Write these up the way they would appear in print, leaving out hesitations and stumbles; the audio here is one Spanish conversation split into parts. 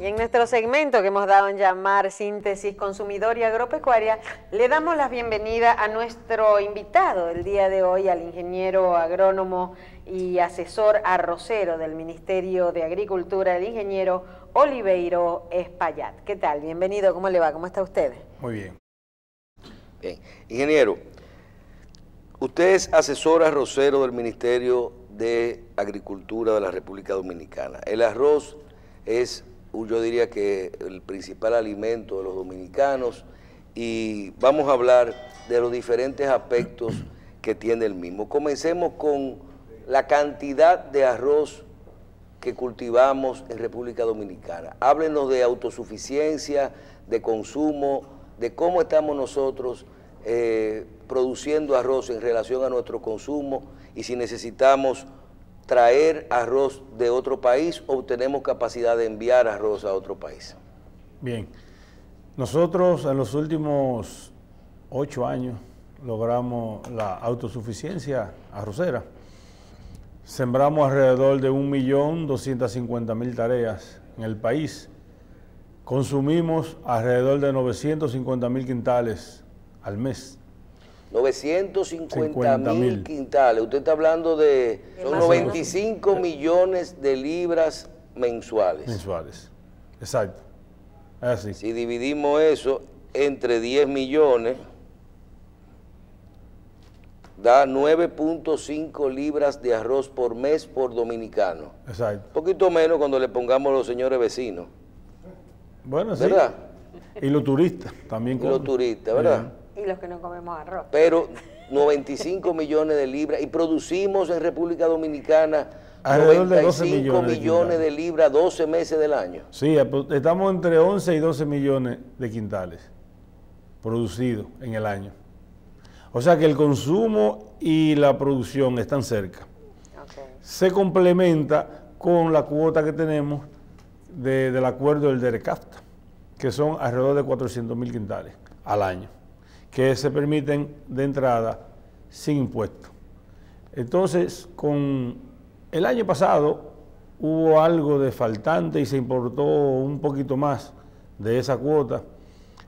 Y en nuestro segmento que hemos dado en llamar Síntesis Consumidor y Agropecuaria, le damos la bienvenida a nuestro invitado el día de hoy, al ingeniero agrónomo y asesor arrocero del Ministerio de Agricultura, el ingeniero Oliveiro Espaillat. ¿Qué tal? Bienvenido, ¿cómo le va? ¿Cómo está usted? Muy bien. Bien. Ingeniero, usted es asesor arrocero del Ministerio de Agricultura de la República Dominicana. El arroz es, yo diría que el principal alimento de los dominicanos, y vamos a hablar de los diferentes aspectos que tiene el mismo. Comencemos con la cantidad de arroz que cultivamos en República Dominicana. Háblenos de autosuficiencia, de consumo, de cómo estamos nosotros produciendo arroz en relación a nuestro consumo, y si necesitamos traer arroz de otro país o tenemos capacidad de enviar arroz a otro país. Bien, nosotros en los últimos 8 años logramos la autosuficiencia arrocera. Sembramos alrededor de 1.250.000 tareas en el país. Consumimos alrededor de 950.000 quintales al mes. 950.000 quintales. Usted está hablando de son 95 millones de libras mensuales. Mensuales, exacto. Es así. Si dividimos eso entre 10 millones, da 9.5 libras de arroz por mes por dominicano. Exacto. Un poquito menos cuando le pongamos a los señores vecinos. Bueno, sí. ¿Verdad? Y los turistas también. Y los turistas, ¿verdad? Y los que no comemos arroz. Pero 95 millones de libras, y producimos en República Dominicana alrededor 95 de millones de libras 12 meses del año. Sí, estamos entre 11 y 12 millones de quintales producidos en el año. O sea que el consumo y la producción están cerca. Okay. Se complementa con la cuota que tenemos del acuerdo del DERECAFTA, que son alrededor de 400.000 quintales al año, que se permiten de entrada sin impuestos. Entonces, con el año pasado hubo algo de faltante y se importó un poquito más de esa cuota.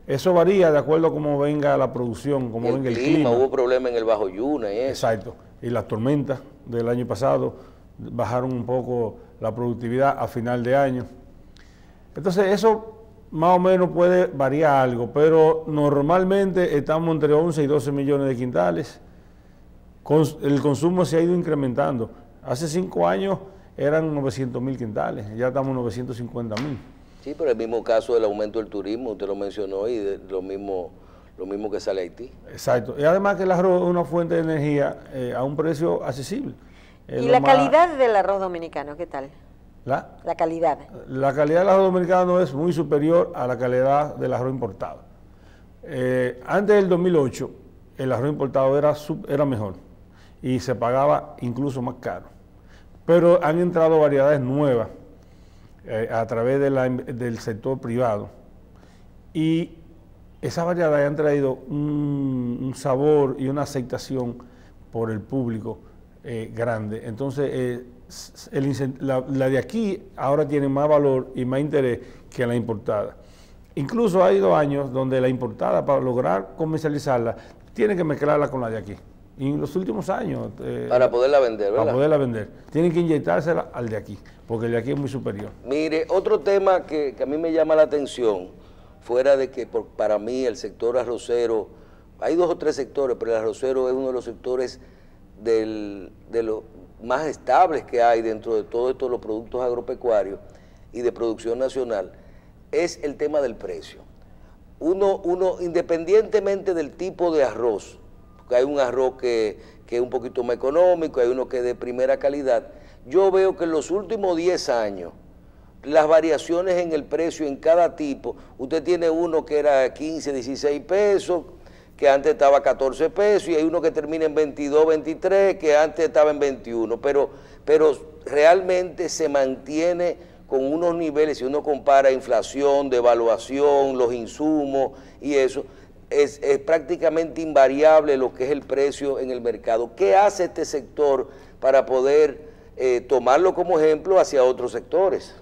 Eso varía de acuerdo a cómo venga la producción, cómo venga el clima. Hubo problema en el Bajo Yuna y eso. Exacto. Y las tormentas del año pasado bajaron un poco la productividad a final de año. Entonces, eso más o menos puede variar algo, pero normalmente estamos entre 11 y 12 millones de quintales. El consumo se ha ido incrementando. Hace 5 años eran 900.000 quintales, ya estamos en 950.000. Sí, pero el mismo caso del aumento del turismo, usted lo mencionó, y de lo mismo que sale a Haití. Exacto. Y además que el arroz es una fuente de energía a un precio accesible. ¿Y la calidad del arroz dominicano, qué tal? La calidad. La calidad del arroz dominicano es muy superior a la calidad del arroz importado. Antes del 2008, el arroz importado era mejor y se pagaba incluso más caro. Pero han entrado variedades nuevas a través del sector privado, y esas variedades han traído un sabor y una aceptación por el público grande. Entonces, la de aquí ahora tiene más valor y más interés que la importada. Incluso ha habido años donde la importada, para lograr comercializarla, tiene que mezclarla con la de aquí. Y en los últimos años... para poderla vender, ¿verdad? Para poderla vender. Tienen que inyectársela al de aquí, porque el de aquí es muy superior. Mire, otro tema que a mí me llama la atención, fuera de que para mí el sector arrocero, hay 2 o 3 sectores, pero el arrocero es uno de los sectores de los más estables que hay dentro de todos estos los productos agropecuarios y de producción nacional, es el tema del precio. Uno independientemente del tipo de arroz, porque hay un arroz que es un poquito más económico, hay uno que es de primera calidad, yo veo que en los últimos 10 años, las variaciones en el precio en cada tipo, usted tiene uno que era 15, 16 pesos, que antes estaba a 14 pesos, y hay uno que termina en 22, 23, que antes estaba en 21, pero realmente se mantiene con unos niveles, si uno compara inflación, devaluación, los insumos y eso, es prácticamente invariable lo que es el precio en el mercado. ¿Qué hace este sector para poder tomarlo como ejemplo hacia otros sectores?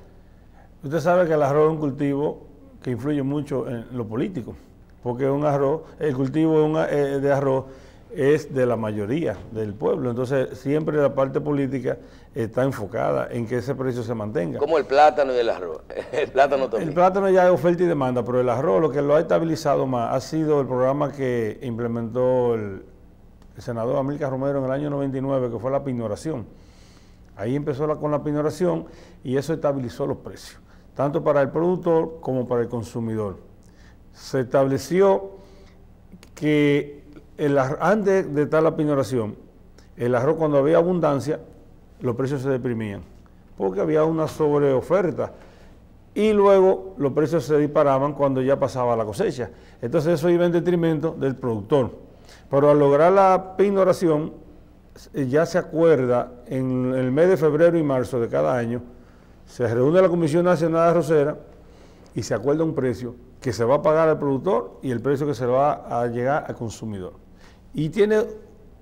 Usted sabe que el arroz es un cultivo que influye mucho en lo político, porque un arroz, el cultivo de arroz es de la mayoría del pueblo, entonces siempre la parte política está enfocada en que ese precio se mantenga. Como el plátano y el arroz. El plátano también. El plátano ya es oferta y demanda, pero el arroz lo que lo ha estabilizado más ha sido el programa que implementó el senador Amílcar Romero en el año 99, que fue la pignoración. Ahí empezó con la pignoración y eso estabilizó los precios, tanto para el productor como para el consumidor. Se estableció que antes de tal la pignoración, el arroz, cuando había abundancia, los precios se deprimían, porque había una sobreoferta, y luego los precios se disparaban cuando ya pasaba la cosecha. Entonces eso iba en detrimento del productor. Pero al lograr la pignoración, ya se acuerda en el mes de febrero y marzo de cada año, se reúne la Comisión Nacional Arrocera y se acuerda un precio que se va a pagar al productor y el precio que se va a llegar al consumidor. Y tiene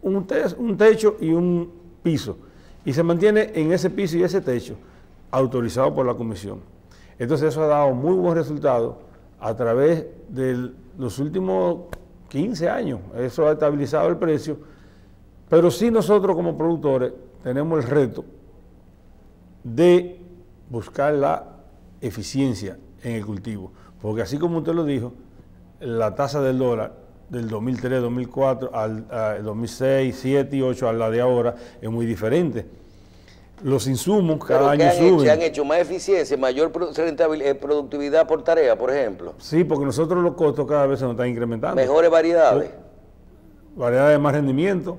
un techo y un piso, y se mantiene en ese piso y ese techo, autorizado por la Comisión. Entonces eso ha dado muy buen resultado a través de los últimos 15 años. Eso ha estabilizado el precio, pero sí nosotros como productores tenemos el reto de buscar la eficiencia en el cultivo, porque así como usted lo dijo, la tasa del dólar del 2003, 2004, al 2006, 7 y 8 a la de ahora es muy diferente. Los insumos cada año suben. ¿Se han hecho más eficiencia, mayor productividad por tarea, por ejemplo? Sí, porque nosotros los costos cada vez se nos están incrementando. Mejores variedades. Variedades de más rendimiento,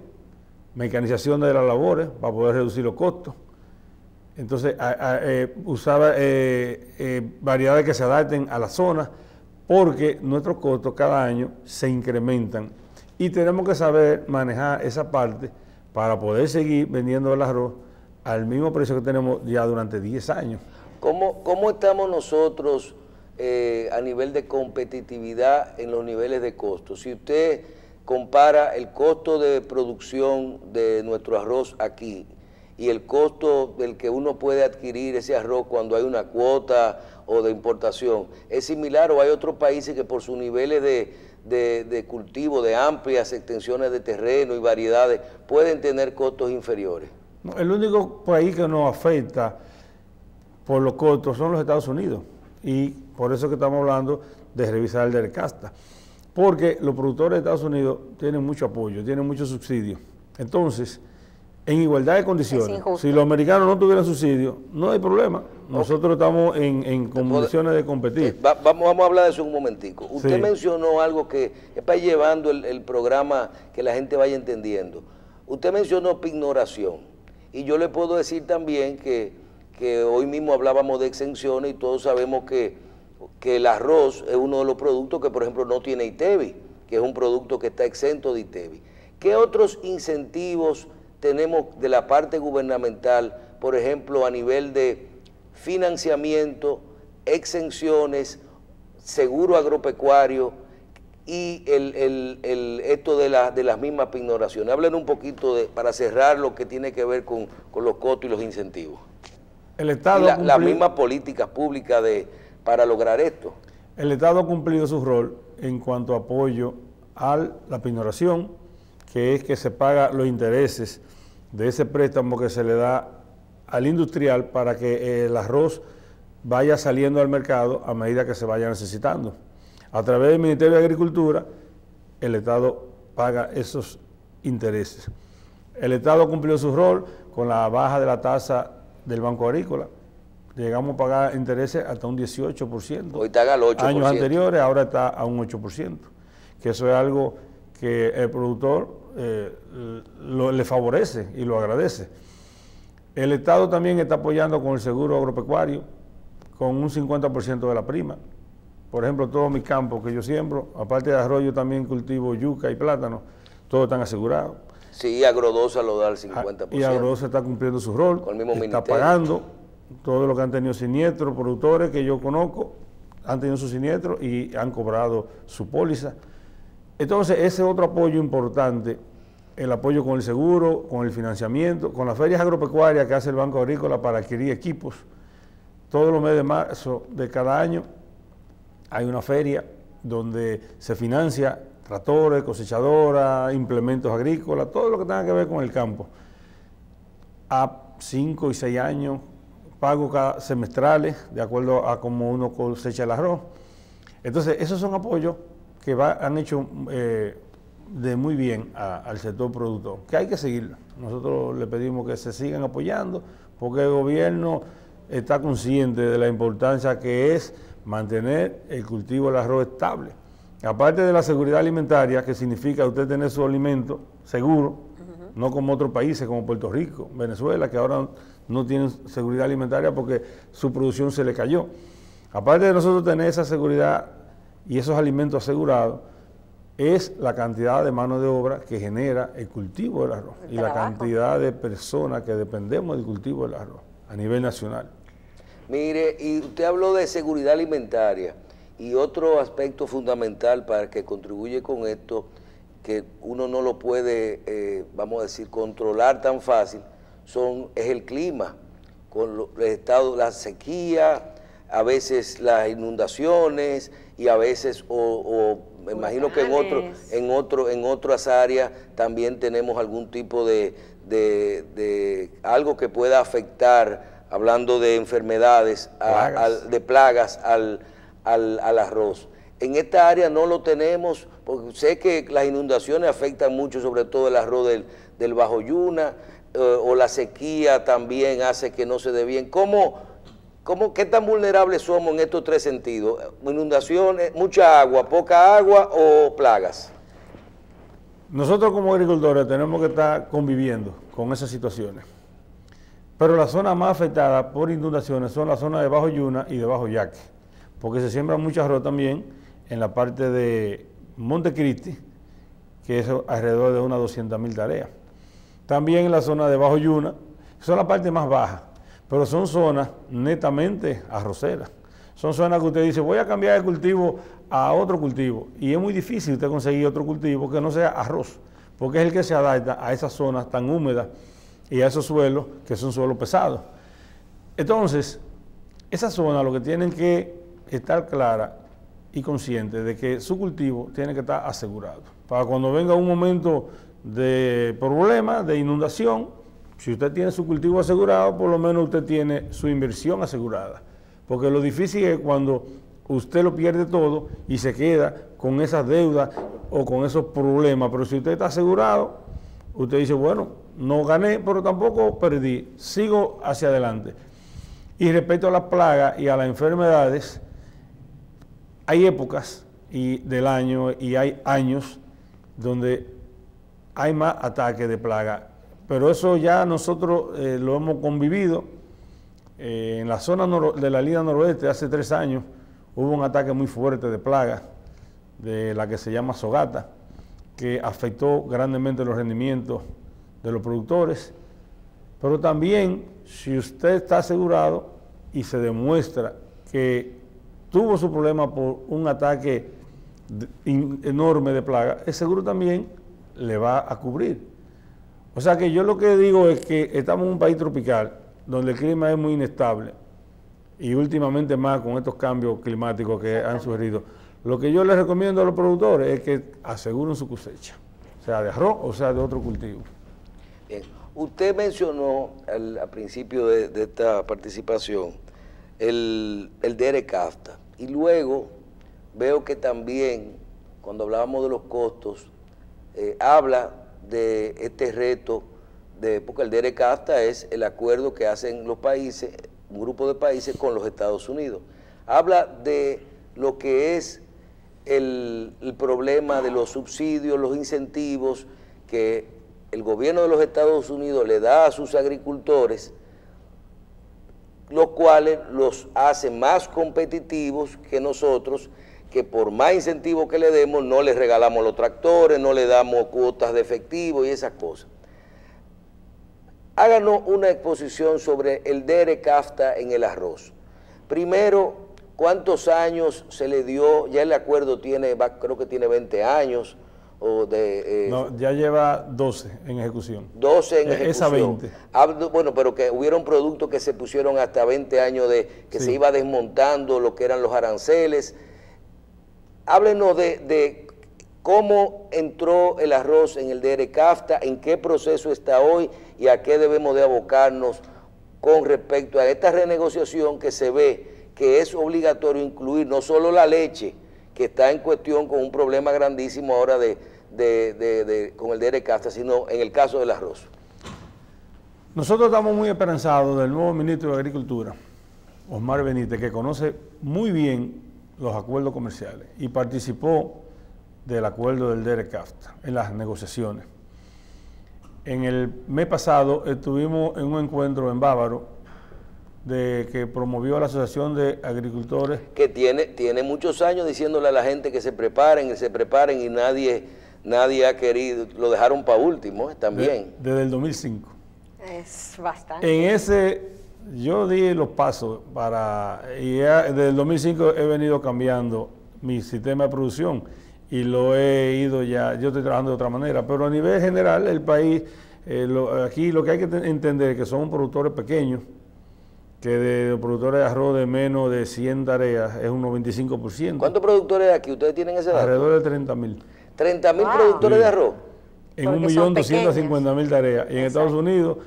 mecanización de las labores para poder reducir los costos. Entonces, usar variedades que se adapten a la zona, porque nuestros costos cada año se incrementan y tenemos que saber manejar esa parte para poder seguir vendiendo el arroz al mismo precio que tenemos ya durante 10 años. ¿Cómo estamos nosotros a nivel de competitividad en los niveles de costo? Si usted compara el costo de producción de nuestro arroz aquí y el costo del que uno puede adquirir ese arroz cuando hay una cuota o de importación, ¿es similar o hay otros países que por sus niveles de cultivo, de amplias extensiones de terreno y variedades, pueden tener costos inferiores? No, el único país que nos afecta por los costos son los Estados Unidos, y por eso que estamos hablando de revisar el DERCASTA, porque los productores de Estados Unidos tienen mucho apoyo, tienen mucho subsidio. Entonces, en igualdad de condiciones, si los americanos no tuvieran subsidio, no hay problema. Nosotros estamos en condiciones de competir. Vamos a hablar de eso un momentico. Usted Sí. mencionó algo que es para ir llevando el programa, que la gente vaya entendiendo. Usted mencionó pignoración, y yo le puedo decir también que hoy mismo hablábamos de exenciones y todos sabemos que el arroz es uno de los productos que, por ejemplo, no tiene ITEVI, que es un producto que está exento de ITEVI. ¿Qué otros incentivos tenemos de la parte gubernamental, por ejemplo, a nivel de financiamiento, exenciones, seguro agropecuario y esto de las mismas pignoraciones? Hablen un poquito para cerrar lo que tiene que ver con los costos y los incentivos. El Estado Las mismas políticas públicas para lograr esto. El Estado ha cumplido su rol en cuanto a apoyo a la pignoración, que es que se paga los intereses de ese préstamo que se le da al industrial para que el arroz vaya saliendo al mercado a medida que se vaya necesitando. A través del Ministerio de Agricultura, el Estado paga esos intereses. El Estado cumplió su rol con la baja de la tasa del Banco Agrícola. Llegamos a pagar intereses hasta un 18%. Hoy está al 8%. Años anteriores, ahora está a un 8%. Que eso es algo que el productor le favorece y lo agradece. El Estado también está apoyando con el seguro agropecuario, con un 50% de la prima. Por ejemplo, todos mis campos que yo siembro, aparte de arroz, yo también cultivo yuca y plátano, todos están asegurados. Sí, Agrodosa lo da al 50%. Y Agrodosa está cumpliendo su rol, Con el mismo está ministerio. pagando todo lo que han tenido siniestros, productores que yo conozco, han tenido su siniestro y han cobrado su póliza. Entonces, ese es otro apoyo importante, el apoyo con el seguro, con el financiamiento, con las ferias agropecuarias que hace el Banco Agrícola para adquirir equipos. todos los meses de marzo de cada año hay una feria donde se financia tractores, cosechadoras, implementos agrícolas, todo lo que tenga que ver con el campo. A 5 y 6 años, pago cada semestrales, de acuerdo a cómo uno cosecha el arroz. Entonces, esos son apoyos que han hecho de muy bien al sector productor, que hay que seguirlo. Nosotros le pedimos que se sigan apoyando, porque el gobierno está consciente de la importancia que es mantener el cultivo del arroz estable. Aparte de la seguridad alimentaria, que significa usted tener su alimento seguro, no como otros países como Puerto Rico, Venezuela, que ahora no tienen seguridad alimentaria porque su producción se le cayó. Aparte de nosotros tener esa seguridad y esos alimentos asegurados, es la cantidad de mano de obra que genera el cultivo del arroz y la cantidad de personas que dependemos del cultivo del arroz a nivel nacional. Mire, y usted habló de seguridad alimentaria y otro aspecto fundamental para que contribuye con esto, que uno no lo puede, vamos a decir, controlar tan fácil, es el clima, con el estado, la sequía, a veces las inundaciones y a veces, me imagino que en otras áreas también tenemos algún tipo de algo que pueda afectar, hablando de enfermedades, de plagas al arroz. En esta área no lo tenemos, porque sé que las inundaciones afectan mucho, sobre todo el arroz del Bajo Yuna, o la sequía también hace que no se dé bien. ¿Qué tan vulnerables somos en estos tres sentidos? ¿Inundaciones, mucha agua, poca agua o plagas? Nosotros como agricultores tenemos que estar conviviendo con esas situaciones. Pero las zonas más afectadas por inundaciones son las zonas de Bajo Yuna y de Bajo Yaque, porque se siembra mucho arroz también en la parte de Montecristi, que es alrededor de unas 200.000 tareas. También en la zona de Bajo Yuna, son la parte más baja, pero son zonas netamente arroceras. Son zonas que usted dice, voy a cambiar el cultivo a otro cultivo, y es muy difícil usted conseguir otro cultivo que no sea arroz, porque es el que se adapta a esas zonas tan húmedas y a esos suelos que son suelos pesados. Entonces, esas zonas lo que tienen que estar claras y conscientes de que su cultivo tiene que estar asegurado. Para cuando venga un momento de problema, de inundación, si usted tiene su cultivo asegurado, por lo menos usted tiene su inversión asegurada. Porque lo difícil es cuando usted lo pierde todo y se queda con esas deudas o con esos problemas. Pero si usted está asegurado, usted dice, bueno, no gané, pero tampoco perdí, sigo hacia adelante. Y respecto a las plagas y a las enfermedades, hay épocas del año y hay años donde hay más ataques de plaga, pero eso ya nosotros lo hemos convivido. En la zona de la línea noroeste hace 3 años hubo un ataque muy fuerte de plaga, de la que se llama Sogata, que afectó grandemente los rendimientos de los productores, pero también si usted está asegurado y se demuestra que tuvo su problema por un ataque enorme de plaga, el seguro también le va a cubrir. O sea que yo lo que digo es que estamos en un país tropical donde el clima es muy inestable y últimamente más con estos cambios climáticos que han surgido. Lo que yo les recomiendo a los productores es que aseguren su cosecha, sea de arroz o sea de otro cultivo. Bien. Usted mencionó al principio de esta participación el DERE-CAFTA, y luego veo que también, cuando hablábamos de los costos, habla de este reto, porque el DERE-CAFTA es el acuerdo que hacen los países, un grupo de países con los Estados Unidos. Habla de lo que es el problema de los subsidios, los incentivos que el gobierno de los Estados Unidos le da a sus agricultores, los cuales los hacen más competitivos que nosotros, que por más incentivos que le demos, no les regalamos los tractores, no le damos cuotas de efectivo y esas cosas. Háganos una exposición sobre el DERE-CAFTA en el arroz. Primero, ¿cuántos años se le dio? Ya el acuerdo tiene, creo que tiene 20 años, o de... No, ya lleva 12 en ejecución. 12 en ejecución. Esa 20. Bueno, pero que hubieron productos que se pusieron hasta 20 años de que Sí. se iba desmontando lo que eran los aranceles. Háblenos de cómo entró el arroz en el DR-CAFTA, en qué proceso está hoy y a qué debemos de abocarnos con respecto a esta renegociación que se ve que es obligatorio incluir no solo la leche, que está en cuestión con un problema grandísimo ahora con el DR-CAFTA, sino en el caso del arroz. Nosotros estamos muy esperanzados del nuevo ministro de Agricultura, Osmar Benítez, que conoce muy bien los acuerdos comerciales y participó del acuerdo del DR-CAFTA en las negociaciones. En el mes pasado estuvimos en un encuentro en Bávaro que promovió la Asociación de Agricultores. Que tiene muchos años diciéndole a la gente que se preparen y nadie ha querido, lo dejaron para último también. Desde el 2005. Es bastante. En ese, yo di los pasos y desde el 2005 he venido cambiando mi sistema de producción y lo he ido yo estoy trabajando de otra manera, pero a nivel general el país, aquí lo que hay que entender es que son productores pequeños, que de los productores de arroz de menos de 100 tareas es un 95%. ¿Cuántos productores hay aquí? ¿Ustedes tienen ese dato? Alrededor de 30.000. 30.000 productores de arroz. En Porque 1.250.000 tareas. Y en Exacto. Estados Unidos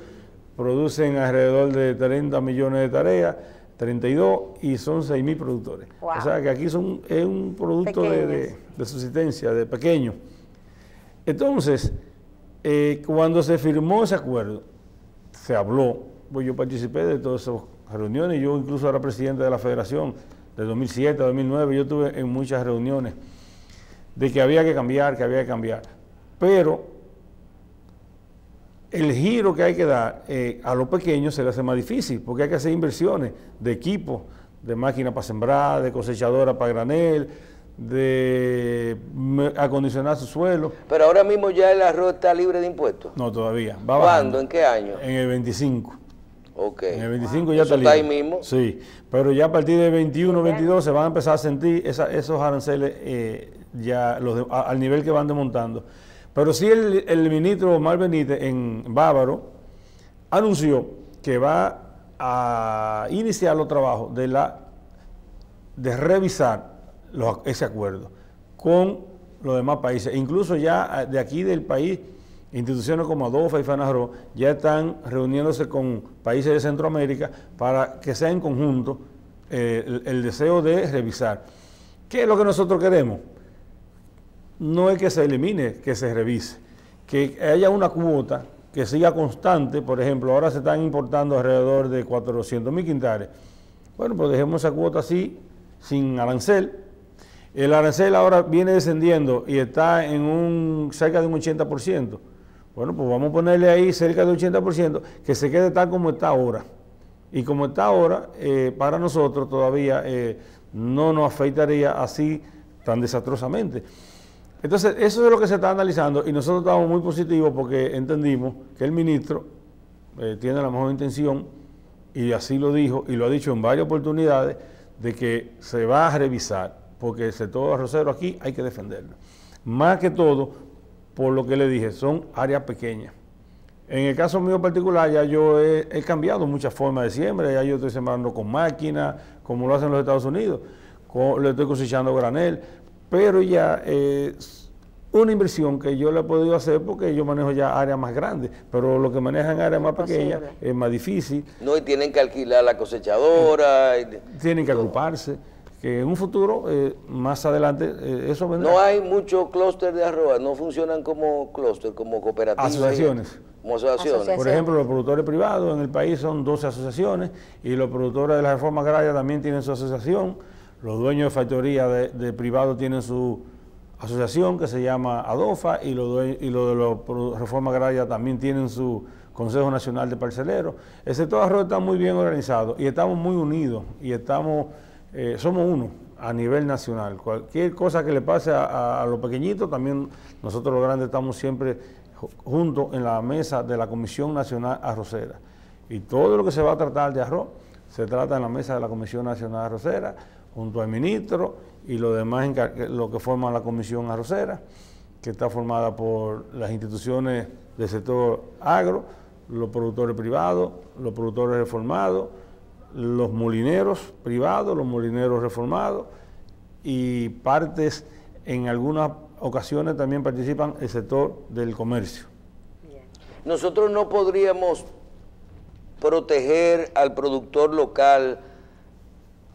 producen alrededor de 30 millones de tareas, 32, y son 6.000 productores. Wow. O sea que aquí es un producto de subsistencia, de pequeño. Entonces, cuando se firmó ese acuerdo, se habló, pues yo participé de todas esas reuniones, yo incluso era presidente de la federación de 2007 a 2009, yo estuve en muchas reuniones de que había que cambiar, pero el giro que hay que dar a los pequeños se le hace más difícil, porque hay que hacer inversiones de equipos, de máquinas para sembrar, de cosechadoras para granel, de acondicionar su suelo. Pero ahora mismo ya el arroz está libre de impuestos. No, todavía. ¿Cuándo? Va bajando. ¿En qué año? En el 25. Ok. En el 25 ya ¿Eso está está libre. ahí mismo? Sí, pero ya a partir del 21, 22 se van a empezar a sentir esos aranceles al nivel que van desmontando. Pero sí el ministro Omar Benítez en Bávaro anunció que va a iniciar los trabajos de revisar ese acuerdo con los demás países. Incluso ya de aquí del país, instituciones como ADOFA y FENARRO ya están reuniéndose con países de Centroamérica para que sea en conjunto el deseo de revisar. ¿Qué es lo que nosotros queremos? No es que se elimine, que se revise, que haya una cuota que siga constante. Por ejemplo, ahora se están importando alrededor de 400.000 quintales. Bueno, pues dejemos esa cuota así, sin arancel. El arancel ahora viene descendiendo y está en cerca de un 80%. Bueno, pues vamos a ponerle ahí cerca de un 80%, que se quede tal como está ahora. Y como está ahora, para nosotros todavía no nos afectaría así tan desastrosamente. Entonces, eso es lo que se está analizando y nosotros estamos muy positivos porque entendimos que el ministro tiene la mejor intención y así lo dijo y lo ha dicho en varias oportunidades de que se va a revisar porque el sector arrocero aquí hay que defenderlo. Más que todo, por lo que le dije, son áreas pequeñas. En el caso mío particular, ya yo he cambiado muchas formas de siembra, ya yo estoy sembrando con máquina, como lo hacen los Estados Unidos, le estoy cosechando granel, pero ya es una inversión que yo le he podido hacer porque yo manejo ya áreas más grandes, pero lo que manejan áreas más pequeñas es más difícil. No, y tienen que alquilar la cosechadora. Tienen que agruparse, que en un futuro, más adelante, eso vendrá. No hay muchos clústeres de arroz, no funcionan como clúster, como cooperativas. Asociaciones. Como asociaciones. Por ejemplo, los productores privados en el país son 12 asociaciones y los productores de la reforma agraria también tienen su asociación. Los dueños de factoría de privados tienen su asociación que se llama ADOFA y los de la reforma agraria también tienen su Consejo Nacional de Parceleros. El sector arroz está muy bien organizado y estamos muy unidos y somos uno a nivel nacional. Cualquier cosa que le pase a los pequeñitos, también nosotros los grandes estamos siempre juntos en la mesa de la Comisión Nacional Arrocera. Y todo lo que se va a tratar de arroz se trata en la mesa de la Comisión Nacional Arrocera, junto al ministro y los demás, lo que forman la Comisión Arrocera, que está formada por las instituciones del sector agro, los productores privados, los productores reformados, los molineros privados, los molineros reformados y partes, en algunas ocasiones también participan el sector del comercio. Nosotros no podríamos proteger al productor local,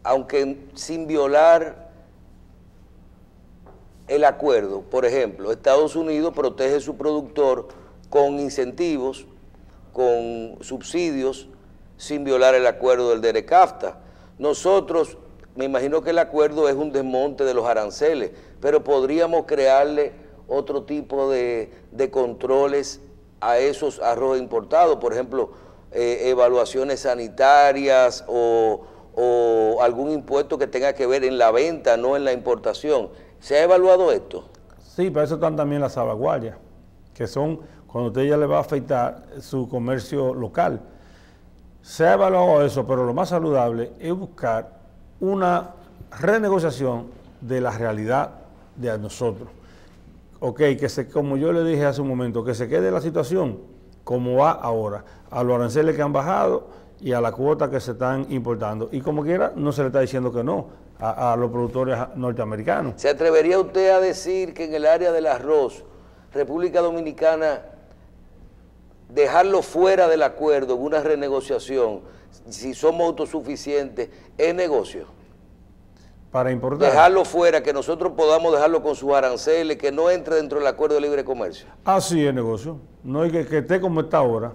aunque sin violar el acuerdo. Por ejemplo, Estados Unidos protege a su productor con incentivos, con subsidios, sin violar el acuerdo del DERECAFTA. Nosotros, me imagino que el acuerdo es un desmonte de los aranceles, pero podríamos crearle otro tipo de controles a esos arroz importados, por ejemplo, evaluaciones sanitarias o algún impuesto que tenga que ver en la venta, no en la importación. ¿Se ha evaluado esto? Sí, para eso están también las salvaguardias, que son cuando usted ya le va a afectar su comercio local. Se ha evaluado eso, pero lo más saludable es buscar una renegociación de la realidad de nosotros. Ok, como yo le dije hace un momento, que se quede la situación como va ahora, a los aranceles que han bajado y a la cuota que se están importando. Y como quiera, no se le está diciendo que no a los productores norteamericanos. ¿Se atrevería usted a decir que en el área del arroz, República Dominicana, dejarlo fuera del acuerdo en una renegociación, si somos autosuficientes, es negocio? Para importar. Dejarlo fuera, que nosotros podamos dejarlo con sus aranceles, que no entre dentro del acuerdo de libre comercio. Así es negocio. No hay que esté como está ahora.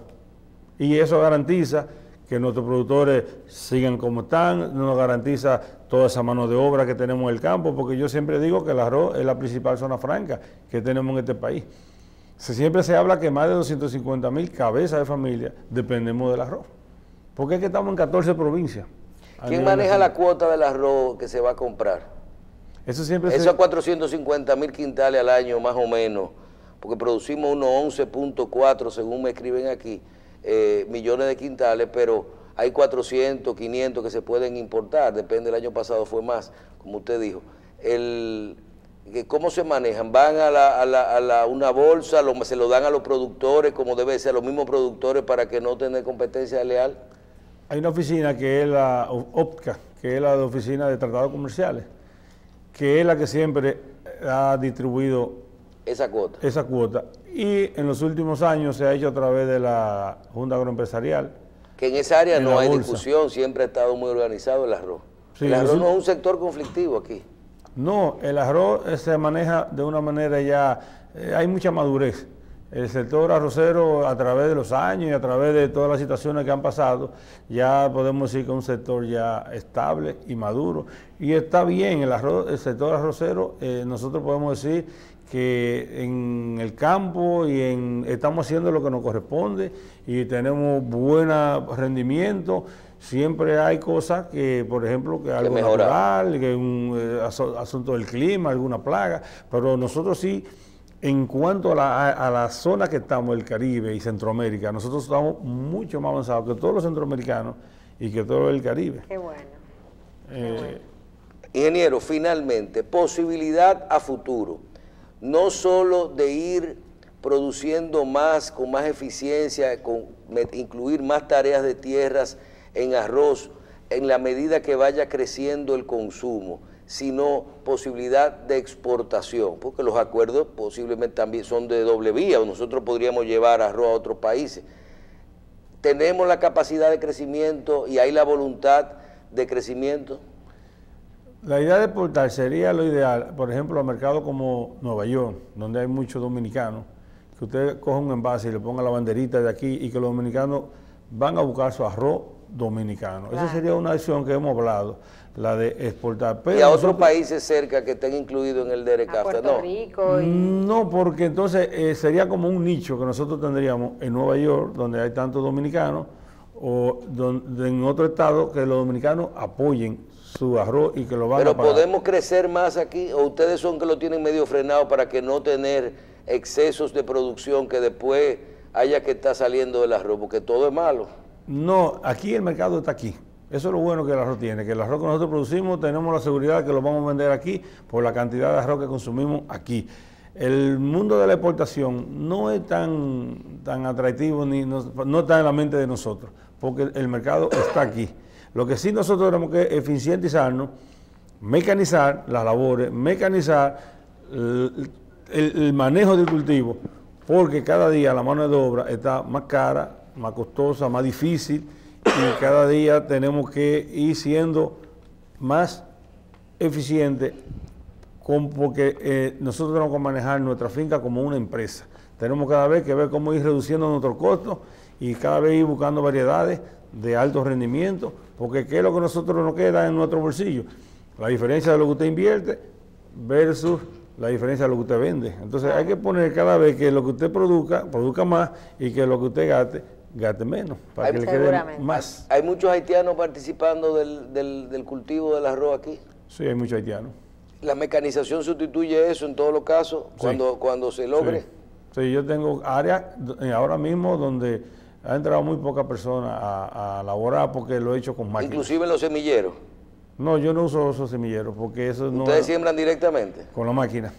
Y eso garantiza que nuestros productores sigan como están, nos garantiza toda esa mano de obra que tenemos en el campo, porque yo siempre digo que el arroz es la principal zona franca que tenemos en este país. Siempre se habla que más de 250,000 cabezas de familia dependemos del arroz. Porque es que estamos en 14 provincias. ¿Quién maneja la cuota del arroz que se va a comprar? Eso a 450,000 quintales al año más o menos, porque producimos unos 11.4, según me escriben aquí, millones de quintales, pero hay 400, 500 que se pueden importar, depende, el año pasado fue más, como usted dijo. ¿Cómo se manejan? ¿Van a una bolsa, se lo dan a los productores como debe ser, a los mismos productores para que no tenga competencia leal? Hay una oficina que es la OPCA, que es la de Oficina de Tratados Comerciales, que es la que siempre ha distribuido esa cuota. Y en los últimos años se ha hecho a través de la Junta Agroempresarial. Que en esa área no hay discusión, siempre ha estado muy organizado el arroz. Sí, el arroz no es un sector conflictivo aquí. No, el arroz se maneja de una manera ya, hay mucha madurez. El sector arrocero, a través de los años y a través de todas las situaciones que han pasado, ya podemos decir que es un sector ya estable y maduro. Y está bien, el sector arrocero, nosotros podemos decir que en el campo estamos haciendo lo que nos corresponde y tenemos buen rendimiento. Siempre hay cosas que, por ejemplo, que algo natural, que un asunto del clima, alguna plaga, pero nosotros sí, en cuanto a la zona que estamos, el Caribe y Centroamérica, nosotros estamos mucho más avanzados que todos los centroamericanos y que todo el Caribe. Qué bueno. Ingeniero, finalmente, posibilidad a futuro, no solo de ir produciendo más, con más eficiencia, incluir más tareas de tierras en arroz, en la medida que vaya creciendo el consumo, sino posibilidad de exportación, porque los acuerdos posiblemente también son de doble vía, o nosotros podríamos llevar arroz a otros países. ¿Tenemos la capacidad de crecimiento y hay la voluntad de crecimiento? La idea de exportar sería lo ideal, por ejemplo, a mercados como Nueva York, donde hay muchos dominicanos, que usted coja un envase y le ponga la banderita de aquí y que los dominicanos van a buscar su arroz dominicano. Claro. Esa sería una acción que hemos hablado, la de exportar. Pero ¿y a otros países cerca que estén incluidos en el DERECAFTA? Puerto Rico. No, porque entonces sería como un nicho que nosotros tendríamos en Nueva York, donde hay tantos dominicanos, o en otro estado que los dominicanos apoyen su arroz y que lo van a pagar. ¿Pero podemos crecer más aquí o ustedes son que lo tienen medio frenado para que no tener excesos de producción que después haya que estar saliendo del arroz? Porque todo es malo. No, aquí el mercado está aquí. Eso es lo bueno que el arroz tiene, que el arroz que nosotros producimos tenemos la seguridad de que lo vamos a vender aquí por la cantidad de arroz que consumimos aquí. el mundo de la exportación no es tan atractivo ni no está en la mente de nosotros, porque el mercado está aquí. Lo que sí nosotros tenemos que eficientizarnos, mecanizar las labores, mecanizar el manejo del cultivo, porque cada día la mano de obra está más cara, más costosa, más difícil, y cada día tenemos que ir siendo más eficientes, porque nosotros tenemos que manejar nuestra finca como una empresa. Tenemos cada vez que ver cómo ir reduciendo nuestros costos y cada vez ir buscando variedades de alto rendimiento, porque ¿qué es lo que a nosotros nos queda en nuestro bolsillo? La diferencia de lo que usted invierte versus la diferencia de lo que usted vende. Entonces hay que poner cada vez que lo que usted produzca más, y que lo que usted gaste menos, para que le quede más. ¿Hay muchos haitianos participando del cultivo del arroz aquí? Sí, hay muchos haitianos. ¿La mecanización sustituye eso en todos los casos, cuando se logre? Sí, yo tengo áreas ahora mismo donde ha entrado muy pocas personas a laborar, porque lo he hecho con máquinas. ¿Inclusive en los semilleros? No, yo no uso esos semilleros, porque eso no... ¿Ustedes siembran directamente? Con la máquina.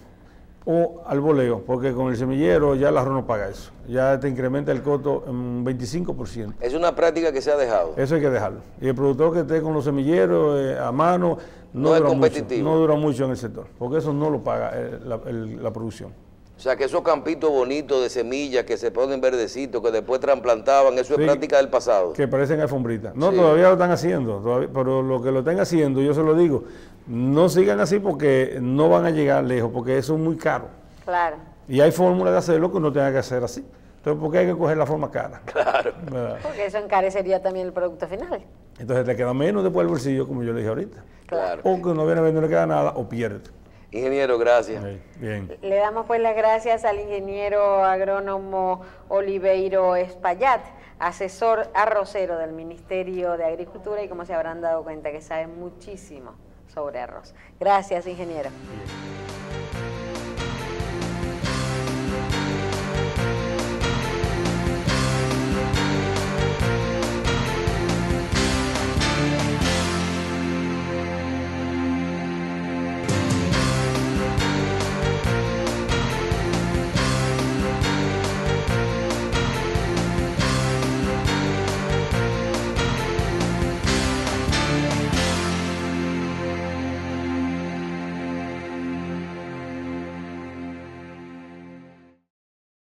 O al voleo, porque con el semillero ya el arroz no paga eso. Ya te incrementa el costo en un 25%. Es una práctica que se ha dejado. Eso hay que dejarlo. Y el productor que esté con los semilleros a mano no es competitivo. No dura mucho en el sector, porque eso no lo paga la producción. O sea, que esos campitos bonitos de semillas que se ponen verdecitos, que después trasplantaban, eso es práctica del pasado. Que parecen alfombritas. No, todavía lo están haciendo, pero lo que lo estén haciendo, yo se lo digo, no sigan así, porque no van a llegar lejos, porque eso es muy caro. Claro. Y hay fórmulas de hacerlo que uno tenga que hacer así. Entonces, ¿por qué hay que coger la forma cara? Claro. Porque eso encarecería también el producto final. Entonces te queda menos después del bolsillo, como yo le dije ahorita. Claro. O que uno viene a ver, no le queda nada, o pierde. Ingeniero, gracias. Bien. Le damos pues las gracias al ingeniero agrónomo Oliveiro Espaillat, asesor arrocero del Ministerio de Agricultura, y como se habrán dado cuenta que sabe muchísimo sobre arroz. Gracias, ingeniero. Bien.